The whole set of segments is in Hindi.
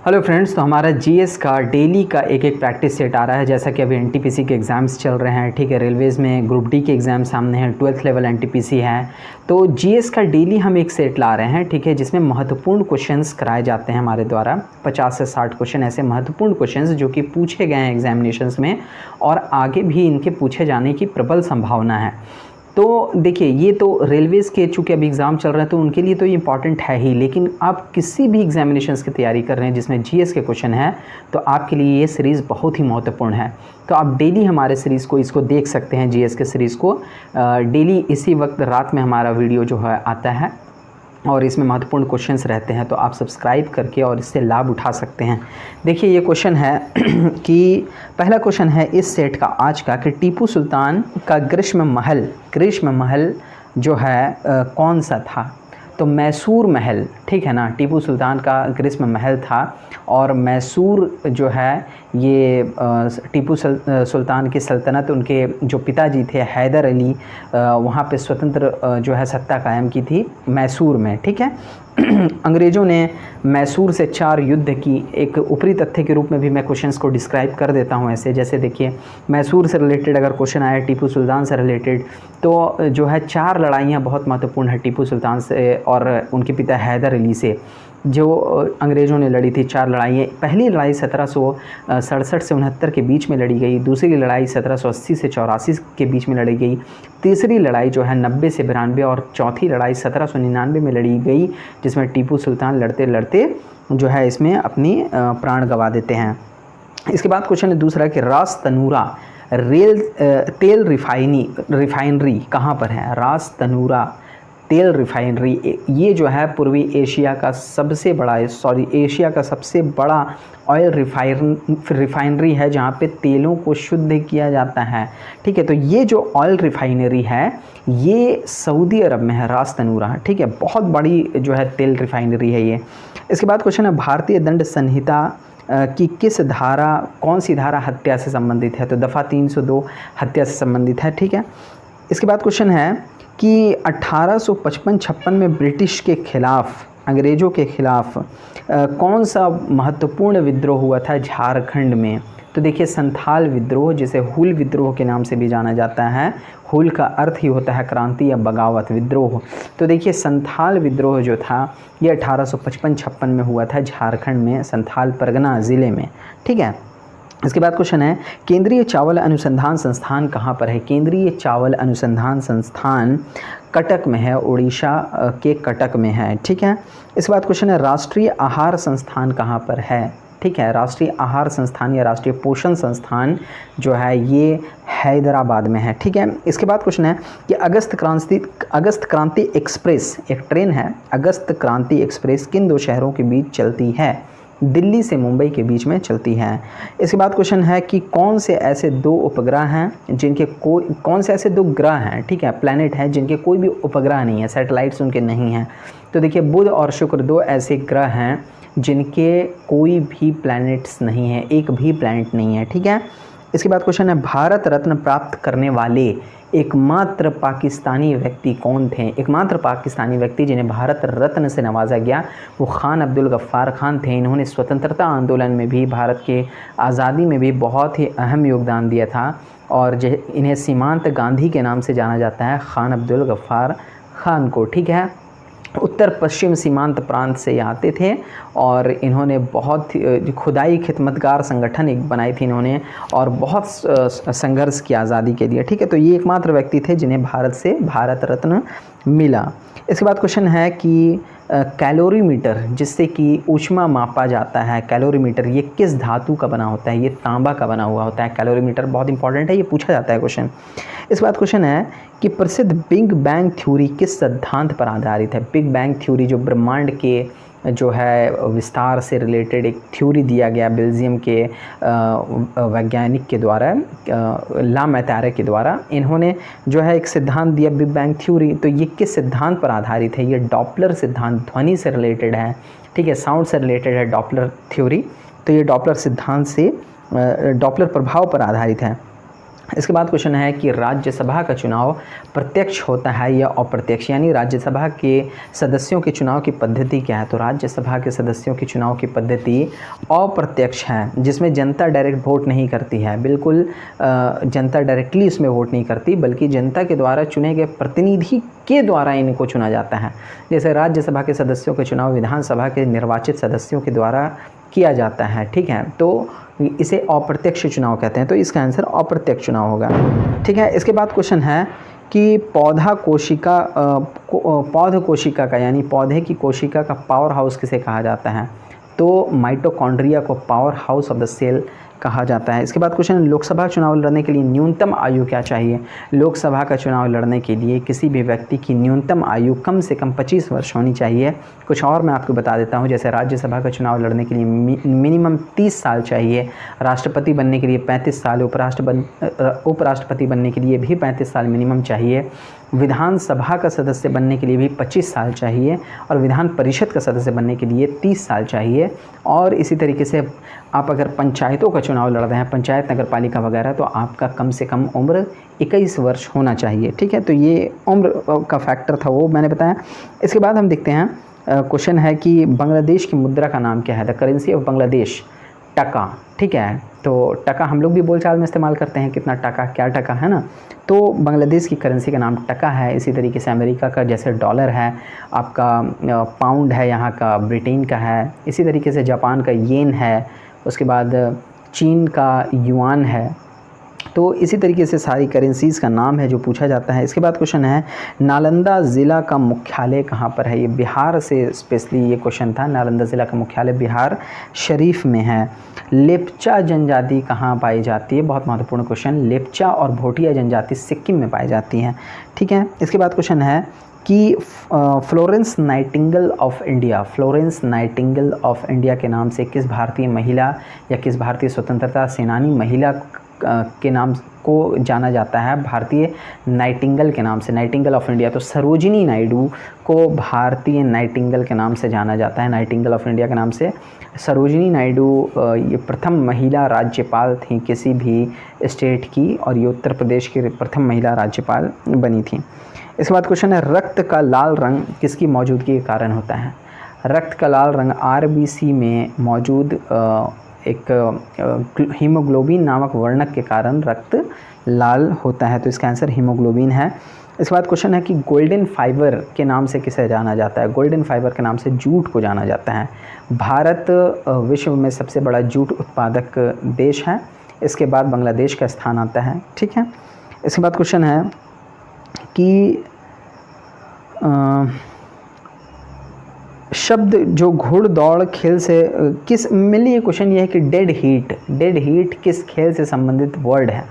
हेलो फ्रेंड्स, तो हमारा जीएस का डेली का एक प्रैक्टिस सेट आ रहा है। जैसा कि अभी एनटीपीसी के एग्ज़ाम्स चल रहे हैं, ठीक है। रेलवेज़ में ग्रुप डी के एग्ज़ाम सामने हैं, 12th लेवल एनटीपीसी है। तो जीएस का डेली हम एक सेट ला रहे हैं, ठीक है, जिसमें महत्वपूर्ण क्वेश्चंस कराए जाते हैं हमारे द्वारा। 50 से 60 क्वेश्चन ऐसे महत्वपूर्ण क्वेश्चंस जो कि पूछे गए हैं एग्जामिनेशंस में और आगे भी इनके पूछे जाने की प्रबल संभावना है। तो देखिए, ये तो रेलवेज़ के चूँकि अभी एग्ज़ाम चल रहे हैं तो उनके लिए तो ये इंपॉर्टेंट है ही, लेकिन आप किसी भी एग्जामिनेशंस की तैयारी कर रहे हैं जिसमें जीएस के क्वेश्चन हैं तो आपके लिए ये सीरीज़ बहुत ही महत्वपूर्ण है। तो आप डेली हमारे सीरीज़ को इसको देख सकते हैं, जीएस के सीरीज़ को डेली इसी वक्त रात में हमारा वीडियो जो है आता है और इसमें महत्वपूर्ण क्वेश्चंस रहते हैं। तो आप सब्सक्राइब करके और इससे लाभ उठा सकते हैं। देखिए, ये क्वेश्चन है कि पहला क्वेश्चन है इस सेट का आज का कि टीपू सुल्तान का ग्रीष्म महल जो है कौन सा था। तो मैसूर महल, ठीक है ना। टीपू सुल्तान का ग्रीष्म महल था और मैसूर जो है ये टीपू सुल्तान की सल्तनत, उनके जो पिताजी थे हैदर अली, वहाँ पे स्वतंत्र जो है सत्ता कायम की थी मैसूर में, ठीक है। अंग्रेज़ों ने मैसूर से 4 युद्ध की। एक ऊपरी तथ्य के रूप में भी मैं क्वेश्चंस को डिस्क्राइब कर देता हूँ ऐसे। जैसे देखिए, मैसूर से रिलेटेड अगर क्वेश्चन आया, टीपू सुल्तान से रिलेटेड, तो जो है 4 लड़ाइयाँ बहुत महत्वपूर्ण है टीपू सुल्तान से और उनके पिता हैदर अली से, जो अंग्रेज़ों ने लड़ी थी। 4 लड़ाइयाँ। पहली लड़ाई 1767 से 69 के बीच में लड़ी गई। दूसरी लड़ाई 1780 से 84 के बीच में लड़ी गई। तीसरी लड़ाई जो है 90 से 92 और चौथी लड़ाई 1799 में लड़ी गई, जिसमें टीपू सुल्तान लड़ते लड़ते जो है इसमें अपनी प्राण गंवा देते हैं। इसके बाद क्वेश्चन है दूसरा कि रास तनूरा तेल रिफाइनरी कहाँ पर है। रास तनूरा तेल रिफाइनरी, ये जो है पूर्वी एशिया का सबसे बड़ा ऑयल रिफाइनरी है जहाँ पे तेलों को शुद्ध किया जाता है, ठीक है। तो ये जो ऑयल रिफाइनरी है ये सऊदी अरब में है, रास तनूरा, ठीक है। बहुत बड़ी जो है तेल रिफाइनरी है ये। इसके बाद क्वेश्चन है भारतीय दंड संहिता की कौन सी धारा हत्या से संबंधित है। तो दफ़ा 302 हत्या से संबंधित है, ठीक है। इसके बाद क्वेश्चन है कि 1855-56 में ब्रिटिश के खिलाफ, अंग्रेज़ों के खिलाफ कौन सा महत्वपूर्ण विद्रोह हुआ था झारखंड में। तो देखिए, संथाल विद्रोह, जिसे हुल विद्रोह के नाम से भी जाना जाता है। हुल का अर्थ ही होता है क्रांति या बगावत, विद्रोह। तो देखिए, संथाल विद्रोह जो था ये 1855-56 में हुआ था झारखंड में, संथाल परगना ज़िले में, ठीक है। इसके बाद क्वेश्चन है केंद्रीय चावल अनुसंधान संस्थान कहाँ पर है। केंद्रीय चावल अनुसंधान संस्थान कटक में है, उड़ीसा के कटक में है, ठीक है। इसके बाद क्वेश्चन है राष्ट्रीय आहार संस्थान कहाँ पर है, ठीक है। राष्ट्रीय आहार संस्थान या राष्ट्रीय पोषण संस्थान जो है ये हैदराबाद में है, ठीक है। इसके बाद क्वेश्चन है कि अगस्त क्रांति एक्सप्रेस एक ट्रेन है, अगस्त क्रांति एक्सप्रेस किन 2 शहरों के बीच चलती है। दिल्ली से मुंबई के बीच में चलती है। इसके बाद क्वेश्चन है कि कौन से ऐसे 2 उपग्रह हैं जिनके कौन से ऐसे 2 ग्रह हैं, ठीक है, प्लैनेट हैं जिनके कोई भी उपग्रह नहीं है, सैटेलाइट्स उनके नहीं हैं। तो देखिए, बुध और शुक्र 2 ऐसे ग्रह हैं जिनके कोई भी प्लैनेट्स नहीं है, एक भी प्लैनेट नहीं है, ठीक है। इसके बाद क्वेश्चन है भारत रत्न प्राप्त करने वाले एकमात्र पाकिस्तानी व्यक्ति कौन थे। एकमात्र पाकिस्तानी व्यक्ति जिन्हें भारत रत्न से नवाजा गया वो खान अब्दुल गफ्फार खान थे। इन्होंने स्वतंत्रता आंदोलन में भी, भारत के आज़ादी में भी बहुत ही अहम योगदान दिया था और इन्हें सीमांत गांधी के नाम से जाना जाता है, खान अब्दुल गफ्फार खान को, ठीक है। उत्तर पश्चिम सीमांत प्रांत से आते थे और इन्होंने बहुत खुदाई खिदमतगार संगठन एक बनाई थी इन्होंने और बहुत संघर्ष किया आज़ादी के लिए, ठीक है। तो ये एकमात्र व्यक्ति थे जिन्हें भारत से भारत रत्न मिला। इसके बाद क्वेश्चन है कि कैलोरीमीटर, जिससे कि ऊष्मा मापा जाता है, कैलोरीमीटर ये किस धातु का बना होता है। ये तांबा का बना हुआ होता है कैलोरीमीटर, बहुत इंपॉर्टेंट है, ये पूछा जाता है क्वेश्चन। इस बाद क्वेश्चन है कि प्रसिद्ध बिग बैंग थ्योरी किस सिद्धांत पर आधारित है। बिग बैंग थ्योरी जो ब्रह्मांड के जो है विस्तार से रिलेटेड एक थ्योरी दिया गया बेल्जियम के वैज्ञानिक के द्वारा, ला मैटारे के द्वारा, इन्होंने जो है एक सिद्धांत दिया बिग बैंग थ्योरी। तो ये किस सिद्धांत पर आधारित है। ये डॉपलर सिद्धांत, ध्वनि से रिलेटेड है, ठीक है, साउंड से रिलेटेड है डॉपलर थ्योरी। तो ये डॉपलर सिद्धांत से, डॉपलर प्रभाव पर आधारित है। इसके बाद क्वेश्चन है कि राज्यसभा का चुनाव प्रत्यक्ष होता है या अप्रत्यक्ष, यानी राज्यसभा के सदस्यों के चुनाव की पद्धति क्या है। तो राज्यसभा के सदस्यों के चुनाव की पद्धति अप्रत्यक्ष है, जिसमें जनता डायरेक्ट वोट नहीं करती है। बिल्कुल जनता डायरेक्टली इसमें वोट नहीं करती, बल्कि जनता के द्वारा चुने गए प्रतिनिधि के द्वारा इनको चुना जाता है। जैसे राज्यसभा के सदस्यों के चुनाव विधानसभा के निर्वाचित सदस्यों के द्वारा किया जाता है, ठीक है। तो इसे अप्रत्यक्ष चुनाव कहते हैं, तो इसका आंसर अप्रत्यक्ष चुनाव होगा, ठीक है। इसके बाद क्वेश्चन है कि पौध कोशिका का यानी पौधे की कोशिका का पावर हाउस किसे कहा जाता है। तो माइटोकॉन्ड्रिया को power house of the cell कहा जाता है। इसके बाद क्वेश्चन, लोकसभा चुनाव लड़ने के लिए न्यूनतम आयु क्या चाहिए। लोकसभा का चुनाव लड़ने के लिए किसी भी व्यक्ति की न्यूनतम आयु कम से कम 25 वर्ष होनी चाहिए। कुछ और मैं आपको बता देता हूं, जैसे राज्यसभा का चुनाव लड़ने के लिए मिनिमम 30 साल चाहिए, राष्ट्रपति बनने के लिए 35 साल, उपराष्ट्रपति बनने के लिए भी 35 साल मिनिमम चाहिए, विधानसभा का सदस्य बनने के लिए भी 25 साल चाहिए, और विधान परिषद का सदस्य बनने के लिए 30 साल चाहिए। और इसी तरीके से आप अगर पंचायतों का चुनाव लड़ रहे हैं, पंचायत नगर पालिका वगैरह, तो आपका कम से कम उम्र 21 वर्ष होना चाहिए, ठीक है। तो ये उम्र का फैक्टर था, वो मैंने बताया। इसके बाद हम देखते हैं, क्वेश्चन है कि बांग्लादेश की मुद्रा का नाम क्या है। द करेंसी ऑफ बांग्लादेश टका, ठीक है। तो टका हम लोग भी बोलचाल में इस्तेमाल करते हैं, कितना टका, क्या टका, है ना। तो बांग्लादेश की करेंसी का नाम टका है। इसी तरीके से अमेरिका का जैसे डॉलर है, आपका पाउंड है, यहाँ का ब्रिटेन का है, इसी तरीके से जापान का येन है, उसके बाद चीन का युआन है। तो इसी तरीके से सारी करेंसीज़ का नाम है जो पूछा जाता है। इसके बाद क्वेश्चन है, नालंदा ज़िला का मुख्यालय कहाँ पर है। ये बिहार से स्पेशली ये क्वेश्चन था। नालंदा ज़िला का मुख्यालय बिहार शरीफ में है। लेप्चा जनजाति कहाँ पाई जाती है, बहुत महत्वपूर्ण क्वेश्चन। लेप्चा और भोटिया जनजाति सिक्किम में पाई जाती हैं, ठीक है। इसके बाद क्वेश्चन है कि Florence Nightingale of India, Florence Nightingale of India के नाम से किस भारतीय महिला या किस भारतीय स्वतंत्रता सेनानी महिला के नाम को जाना जाता है। भारतीय नाइटिंगेल के नाम से, नाइटिंगेल ऑफ इंडिया। तो सरोजिनी नायडू को भारतीय नाइटिंगेल के नाम से जाना जाता है, नाइटिंगेल ऑफ इंडिया के नाम से। सरोजिनी नायडू ये प्रथम महिला राज्यपाल थी किसी भी स्टेट की, और ये उत्तर प्रदेश की प्रथम महिला राज्यपाल बनी थी। इसके बाद क्वेश्चन है, रक्त का लाल रंग किसकी मौजूदगी के कारण होता है। रक्त का लाल रंग आरबीसी में मौजूद एक हीमोग्लोबिन नामक वर्णक के कारण रक्त लाल होता है। तो इसका आंसर हीमोग्लोबिन है। इसके बाद क्वेश्चन है कि गोल्डन फाइबर के नाम से किसे जाना जाता है। गोल्डन फाइबर के नाम से जूट को जाना जाता है। भारत विश्व में सबसे बड़ा जूट उत्पादक देश है। इसके बाद बांग्लादेश का स्थान आता है, ठीक है। इसके बाद क्वेश्चन है कि शब्द जो घुड़दौड़ खेल से किस मिली, ये क्वेश्चन ये है कि डेड हीट किस खेल से संबंधित वर्ड है,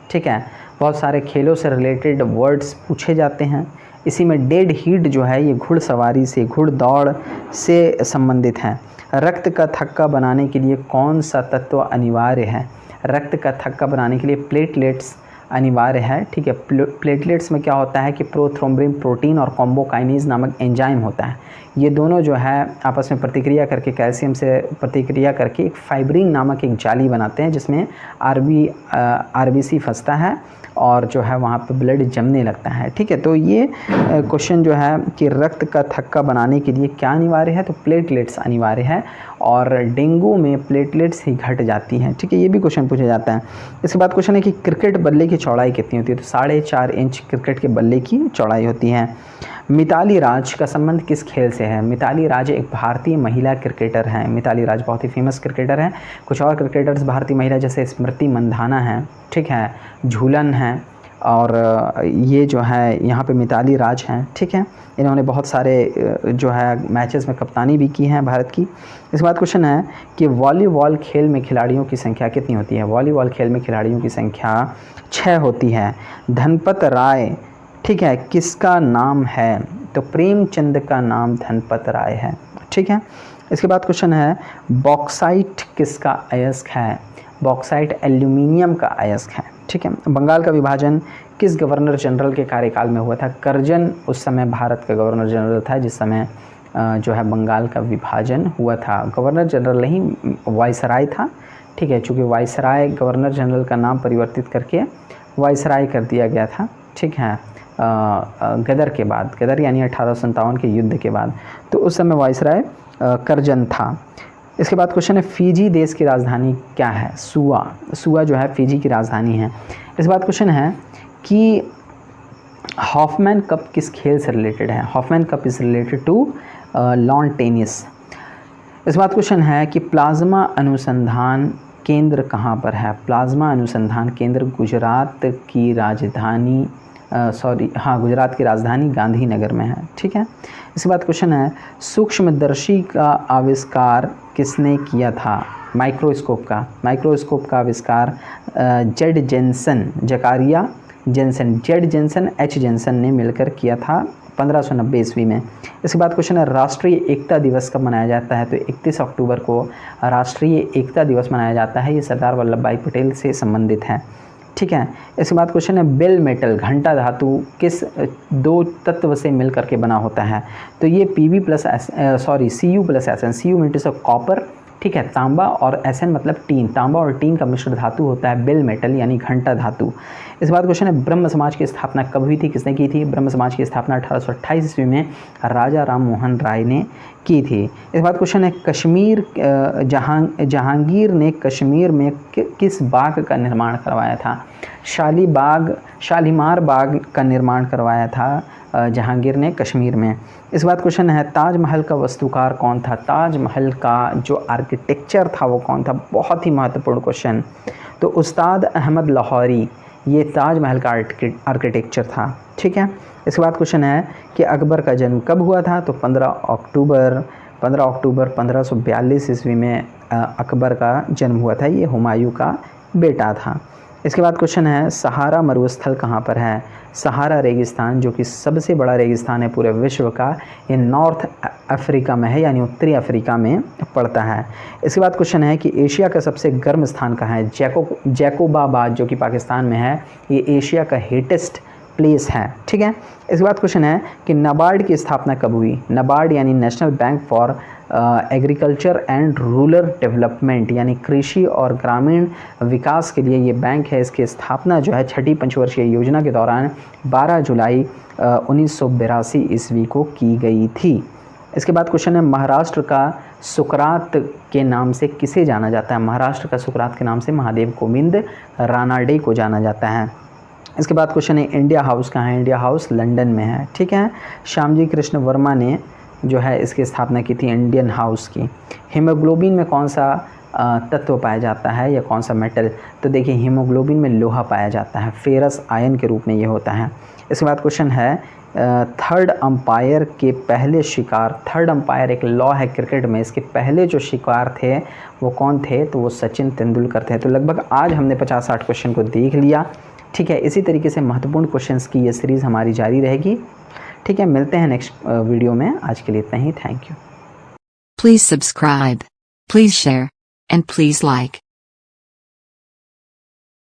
ठीक है। बहुत सारे खेलों से रिलेटेड वर्ड्स पूछे जाते हैं, इसी में डेड हीट जो है ये घुड़सवारी से, घुड़दौड़ से संबंधित है। रक्त का थक्का बनाने के लिए कौन सा तत्व अनिवार्य है। रक्त का थक्का बनाने के लिए प्लेटलेट्स अनिवार्य है, ठीक है। प्लेटलेट्स में क्या होता है कि प्रोथ्रोम्बिन प्रोटीन और कॉम्बोकाइनेज नामक एंजाइम होता है। ये दोनों जो है आपस में प्रतिक्रिया करके, कैल्शियम से प्रतिक्रिया करके एक फाइब्रिन नामक एक जाली बनाते हैं, जिसमें आरबीसी फंसता है और जो है वहाँ पे ब्लड जमने लगता है, ठीक है। तो ये क्वेश्चन जो है कि रक्त का थक्का बनाने के लिए क्या अनिवार्य है, तो प्लेटलेट्स अनिवार्य है, और डेंगू में प्लेटलेट्स ही घट जाती हैं, ठीक है। ये भी क्वेश्चन पूछा जाता है। इसके बाद क्वेश्चन है कि क्रिकेट बल्ले की चौड़ाई कितनी होती है, तो 4.5 इंच क्रिकेट के बल्ले की चौड़ाई होती है। मिताली राज का संबंध किस खेल से है। मिताली राज एक भारतीय महिला क्रिकेटर हैं। मिताली राज बहुत ही फेमस क्रिकेटर हैं। कुछ और क्रिकेटर्स भारतीय महिला जैसे स्मृति मंधाना हैं, ठीक है, झूलन हैं, और ये जो है यहाँ पे मिताली राज हैं, ठीक है। इन्होंने बहुत सारे जो है मैचेस में कप्तानी भी की है भारत की। इसके बाद क्वेश्चन है कि वॉलीबॉल खेल में खिलाड़ियों की संख्या कितनी होती है। वॉलीबॉल खेल में खिलाड़ियों की संख्या 6 होती है। धनपत राय, ठीक है, किसका नाम है, तो प्रेमचंद का नाम धनपत राय है, ठीक है। इसके बाद क्वेश्चन है बॉक्साइट किसका अयस्क है। बॉक्साइट एल्यूमिनियम का अयस्क है, ठीक है। बंगाल का विभाजन किस गवर्नर जनरल के कार्यकाल में हुआ था। करजन उस समय भारत का गवर्नर जनरल था जिस समय जो है बंगाल का विभाजन हुआ था। गवर्नर जनरल नहीं, वायसराय था, ठीक है। चूँकि वायसराय गवर्नर जनरल का नाम परिवर्तित करके वायसराय कर दिया गया था, ठीक है, गदर के बाद, गदर यानी 1857 के युद्ध के बाद, तो उस समय वायसराय करजन था। इसके बाद क्वेश्चन है फ़िजी देश की राजधानी क्या है? सुआ, सुआ जो है फ़िजी की राजधानी है। इस बात क्वेश्चन है कि हॉफमैन कप किस खेल से रिलेटेड है? Hoffman Cup is related to lawn tennis. इस बात क्वेश्चन है कि प्लाज्मा अनुसंधान केंद्र कहाँ पर है? प्लाज्मा अनुसंधान केंद्र गुजरात की राजधानी गुजरात की राजधानी गांधीनगर में है, ठीक है। इसके बाद क्वेश्चन है सूक्ष्मदर्शी का आविष्कार किसने किया था? माइक्रोस्कोप का आविष्कार जेड जेंसन, जकारिया Janssen, Z Janssen, H Janssen ने मिलकर किया था 1590 ईस्वी में। इसके बाद क्वेश्चन है राष्ट्रीय एकता दिवस कब मनाया जाता है? तो 31 अक्टूबर को राष्ट्रीय एकता दिवस मनाया जाता है। ये सरदार वल्लभ भाई पटेल से संबंधित है, ठीक है। इसके बाद क्वेश्चन है बेल मेटल, घंटा धातु किस दो तत्व से मिल करके बना होता है? तो ये Cu plus Sn, Cu means of copper, ठीक है, तांबा, और Sn मतलब टीन, तांबा और टीन का मिश्र धातु होता है बेल मेटल यानी घंटा धातु। इस बाद क्वेश्चन है ब्रह्म समाज की स्थापना कब हुई थी? किसने की थी? ब्रह्म समाज की स्थापना 1828 ईस्वी में राजा राम मोहन राय ने की थी। इस बाद क्वेश्चन है कश्मीर, जहांगीर ने कश्मीर में किस बाग का निर्माण करवाया था? शालीमार बाग का निर्माण करवाया था जहांगीर ने कश्मीर में। इस बात क्वेश्चन है ताजमहल का वास्तुकार कौन था? ताजमहल का जो आर्किटेक्चर था वो कौन था? बहुत ही महत्वपूर्ण क्वेश्चन। तो उस्ताद अहमद लाहौरी, ये ताजमहल का आर्किटेक्चर था, ठीक है। इसके बाद क्वेश्चन है कि अकबर का जन्म कब हुआ था? तो 15 अक्टूबर 1542 ईस्वी में अकबर का जन्म हुआ था। ये हुमायूं का बेटा था। इसके बाद क्वेश्चन है सहारा मरुस्थल कहाँ पर है? सहारा रेगिस्तान, जो कि सबसे बड़ा रेगिस्तान है पूरे विश्व का, ये नॉर्थ अफ्रीका में है, यानी उत्तरी अफ्रीका में पड़ता है। इसके बाद क्वेश्चन है कि एशिया का सबसे गर्म स्थान कहाँ है? जैकोबाबाद, जो कि पाकिस्तान में है, ये एशिया का हीटेस्ट प्लेस है, ठीक है। इसके बाद क्वेश्चन है कि नाबार्ड की स्थापना कब हुई? नाबार्ड यानी national bank for agriculture and rural development, यानी कृषि और ग्रामीण विकास के लिए ये बैंक है। इसकी स्थापना जो है छठी पंचवर्षीय योजना के दौरान 12 जुलाई 1982 ईस्वी को की गई थी। इसके बाद क्वेश्चन है महाराष्ट्र का सुकरात के नाम से किसे जाना जाता है? महाराष्ट्र का सुकरात के नाम से महादेव गोविंद रानाडे को जाना जाता है। इसके बाद क्वेश्चन है इंडिया हाउस कहाँ है? इंडिया हाउस लंदन में है, ठीक है। श्यामजी कृष्ण वर्मा ने जो है इसकी स्थापना की थी इंडियन हाउस की। हीमोग्लोबिन में कौन सा तत्व पाया जाता है या कौन सा मेटल? तो देखिए हीमोग्लोबिन में लोहा पाया जाता है, फेरस आयन के रूप में ये होता है। इसके बाद क्वेश्चन है थर्ड अंपायर के पहले शिकार, थर्ड अंपायर एक लॉ है क्रिकेट में, इसके पहले जो शिकार थे वो कौन थे? तो वो सचिन तेंदुलकर थे। तो लगभग आज हमने 50-60 क्वेश्चन को देख लिया, ठीक है। इसी तरीके से महत्वपूर्ण क्वेश्चंस की ये सीरीज़ हमारी जारी रहेगी, ठीक है। मिलते हैं नेक्स्ट वीडियो में। आज के लिए इतना ही। Thank you. Please subscribe, please share, and please like.